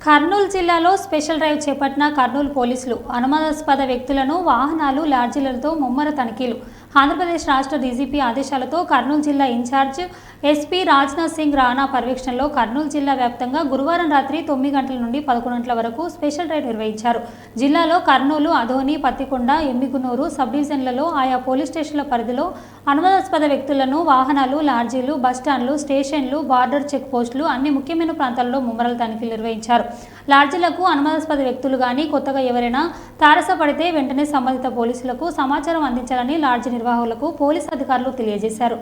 కర్నూలు జిల్లాలో special drive చేపట్టిన కర్నూలు పోలీసులు అనుమానాస్పద వ్యక్తులను వాహనాలు లాడ్జీలతో ముమ్మర తనిఖీలు. ఆంధ్రప్రదేశ్ రాష్ట్ర డీజీపీ ఆదేశాలతో కర్నూలు జిల్లా ఇన్ఛార్జ్ ఎస్పీ రాజ్నాథ్ సింగ్ రాణా పర్యవేక్షణలో కర్నూలు జిల్లా వ్యాప్తంగా గురువారం రాత్రి 9 గంటల నుండి 11 గంటల వరకు స్పెషల్ డ్రైవ్ నిర్వహించారు. జిల్లాలో కర్నూలు, అధోని, పత్తికొండ, ఎమ్మిగునూరు సబ్ డివిజన్లలో ఆయా పోలీస్ స్టేషన్ల పరిధిలో అనుమానాస్పద వ్యక్తులను వాహనాలు, లాడ్జీలు, బస్టాండ్లు, స్టేషన్లు, బార్డర్ చెక్ పోస్టులు అన్ని ముఖ్యమైన ప్రాంతాల్లో ముమ్మరాల తనిఖీలు నిర్వహించారు. లాడ్జీలకు అనుమానాస్పద వ్యక్తులు గానీ కొత్తగా ఎవరైనా తారసపడితే వెంటనే సంబంధిత పోలీసులకు సమాచారం అందించాలని లాడ్జీ నిర్వాహకులకు పోలీసు అధికారులు తెలియజేశారు.